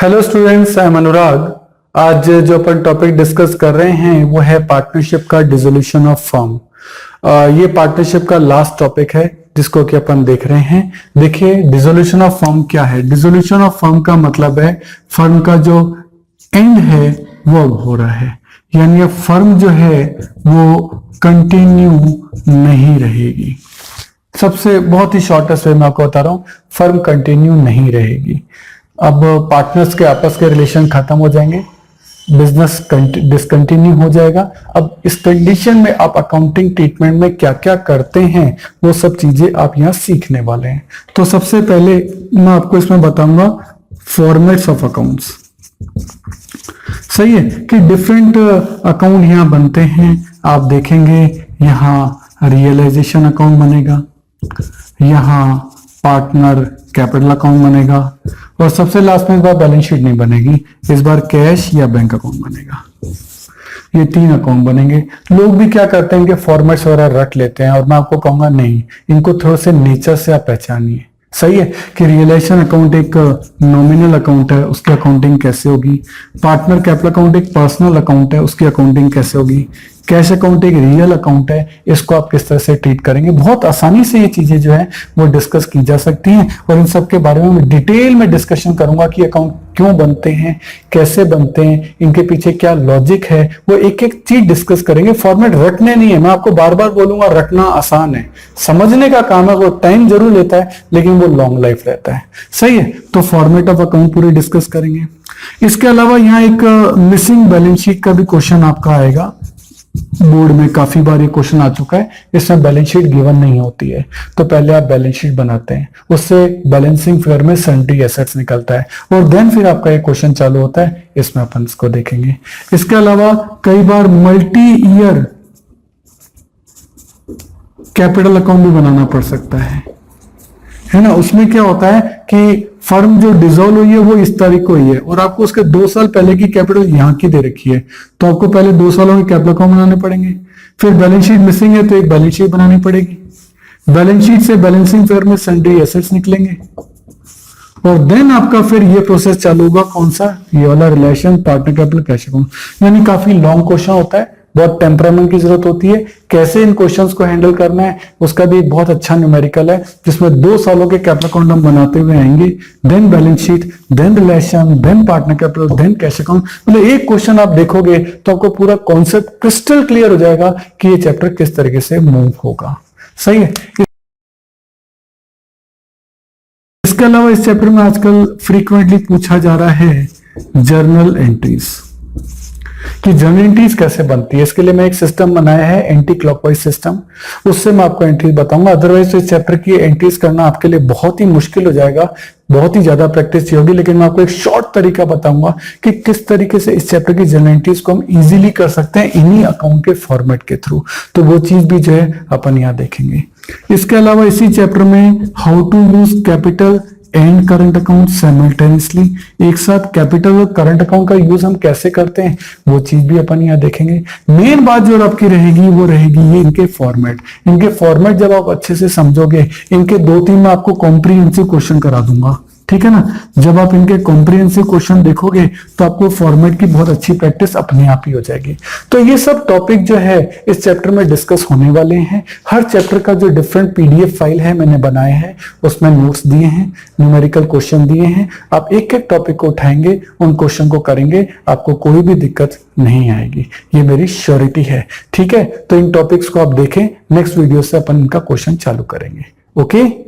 Hello students, I am अनुराग। आज जो अपन topic discuss कर रहे हैं वो है पार्टनरशिप का डिसोल्यूशन ऑफ फर्म। ये पार्टनरशिप का लास्ट टॉपिक है जिसको कि अपन देख रहे हैं। देखिए, डिसोल्यूशन ऑफ फर्म क्या है। डिसोल्यूशन ऑफ फर्म का मतलब है फर्म का जो एंड है वो अब हो रहा है, यानी अब फर्म जो है वो कंटिन्यू नहीं रहेगी। सबसे बहुत ही शॉर्टेस्ट वे में आपको बता रहा हूं, फर्म कंटिन्यू नहीं रहेगी। अब पार्टनर्स के आपस के रिलेशन खत्म हो जाएंगे, बिजनेस डिसकंटिन्यू हो जाएगा। अब इस कंडीशन में आप अकाउंटिंग ट्रीटमेंट में क्या क्या करते हैं वो सब चीजें आप यहाँ सीखने वाले हैं। तो सबसे पहले मैं आपको इसमें बताऊंगा फॉर्मेट्स ऑफ अकाउंट्स। सही है कि डिफरेंट अकाउंट यहाँ बनते हैं। आप देखेंगे यहाँ रियलाइजेशन अकाउंट बनेगा, यहाँ पार्टनर कैपिटल अकाउंट बनेगा और सबसे लास्ट में इस बार बैलेंस शीट नहीं बनेगी, इस बार कैश या बैंक अकाउंट बनेगा। ये 3 अकाउंट बनेंगे। लोग भी क्या करते हैं कि फॉर्मेट्स वगैरह रट लेते हैं और मैं आपको कहूंगा नहीं, इनको थोड़े से नेचर से आप पहचानिए। सही है कि रियलाइजेशन अकाउंट एक नॉमिनल अकाउंट है, उसकी अकाउंटिंग कैसे होगी। पार्टनर कैपिटल अकाउंट एक पर्सनल अकाउंट है, उसकी अकाउंटिंग कैसे होगी। कैश अकाउंट एक रियल अकाउंट है, इसको आप किस तरह से ट्रीट करेंगे। बहुत आसानी से ये चीजें जो है वो डिस्कस की जा सकती हैं और इन सब के बारे में मैं डिटेल में डिस्कशन करूंगा कि अकाउंट क्यों बनते हैं, कैसे बनते हैं, इनके पीछे क्या लॉजिक है, वो एक एक चीज डिस्कस करेंगे। फॉर्मेट रटने नहीं है, मैं आपको बार बार बोलूंगा, रटना आसान है, समझने का काम है, वो टाइम जरूर लेता है लेकिन वो लॉन्ग लाइफ रहता है। सही है, तो फॉर्मेट ऑफ अकाउंट पूरे डिस्कस करेंगे। इसके अलावा यहाँ एक मिसिंग बैलेंस शीट का भी क्वेश्चन आपका आएगा। बोर्ड में काफी बार ये क्वेश्चन आ चुका है, इसमें बैलेंस शीट गिवन नहीं होती है, तो पहले आप बैलेंस शीट बनाते हैं, उससे बैलेंसिंग फिगर में सन्ड्री एसेट्स निकलता है और देन फिर आपका ये क्वेश्चन चालू होता है। इसमें अपन इसको देखेंगे। इसके अलावा कई बार मल्टी ईयर कैपिटल अकाउंट भी बनाना पड़ सकता है ना। उसमें क्या होता है कि फर्म जो डिसॉल्व हुई है वो इस तारीख को हुई है और आपको उसके 2 साल पहले की कैपिटल यहाँ की दे रखी है, तो आपको पहले 2 सालों के कैपिटल अकाउंट बनाने पड़ेंगे। फिर बैलेंस शीट मिसिंग है तो एक बैलेंस शीट बनानी पड़ेगी। बैलेंस शीट से बैलेंसिंग फिगर में सन्ड्री एसेट्स निकलेंगे और देन आपका फिर ये प्रोसेस चालू होगा। कौन सा? ये वाला relation partner capital cash account. यानी काफी लॉन्ग क्वेश्चन होता है, बहुत टेम्परामेंट की जरूरत होती है। कैसे इन क्वेश्चंस को हैंडल करना है उसका भी एक बहुत अच्छा न्यूमेरिकल है, जिसमें 2 सालों के कैपिटल अकाउंट हम बनाते हुए आएंगे, then balance sheet, then relation, then partner capital, then cash account. मतलब एक क्वेश्चन आप देखोगे तो आपको पूरा कॉन्सेप्ट क्रिस्टल क्लियर हो जाएगा कि ये चैप्टर किस तरीके से मूव होगा। सही है। इसके अलावा इस चैप्टर में आजकल फ्रीक्वेंटली पूछा जा रहा है जर्नल एंट्रीज, कि जर्नल एंट्रीज कैसे बनती है। इसके लिए मैं एक सिस्टम बनाया है, एंटी क्लॉकवाइज सिस्टम, उससे मैं आपको एंट्रीज बताऊंगा। अदरवाइज तो इस चैप्टर की एंट्रीज करना आपके लिए बहुत ही मुश्किल हो जाएगा, बहुत ही ज्यादा प्रैक्टिस चाहिए होगी। लेकिन मैं आपको एक शॉर्ट तरीका बताऊंगा कि किस तरीके से इस चैप्टर की जर्नल एंट्रीज को हम इजीली कर सकते हैं इन्हीं अकाउंट के फॉर्मेट के थ्रू। तो वो चीज भी जो है अपन यहाँ देखेंगे। इसके अलावा इसी चैप्टर में how to use capital and current account simultaneously, एक साथ कैपिटल और करंट अकाउंट का यूज हम कैसे करते हैं वो चीज भी अपन यहाँ देखेंगे। मेन बात जो आपकी रहेगी वो रहेगी ये इनके फॉर्मेट। इनके फॉर्मेट जब आप अच्छे से समझोगे, इनके 2-3 मैं आपको कॉम्प्रिहेंसिव क्वेश्चन करा दूंगा, ठीक है ना। जब आप इनके कॉम्प्रिहेंसिव क्वेश्चन देखोगे तो आपको फॉर्मेट की बहुत अच्छी प्रैक्टिस अपने आप ही हो जाएगी। तो ये सब टॉपिक जो है इस चैप्टर में डिस्कस होने वाले हैं। हर चैप्टर का जो डिफरेंट पीडीएफ फाइल है मैंने बनाए हैं, उसमें नोट्स दिए हैं, न्यूमेरिकल क्वेश्चन दिए हैं। आप एक एक टॉपिक को उठाएंगे, उन क्वेश्चन को करेंगे, आपको कोई भी दिक्कत नहीं आएगी, ये मेरी श्योरिटी है। ठीक है, तो इन टॉपिक्स को आप देखें, नेक्स्ट वीडियो से अपन इनका क्वेश्चन चालू करेंगे। ओके।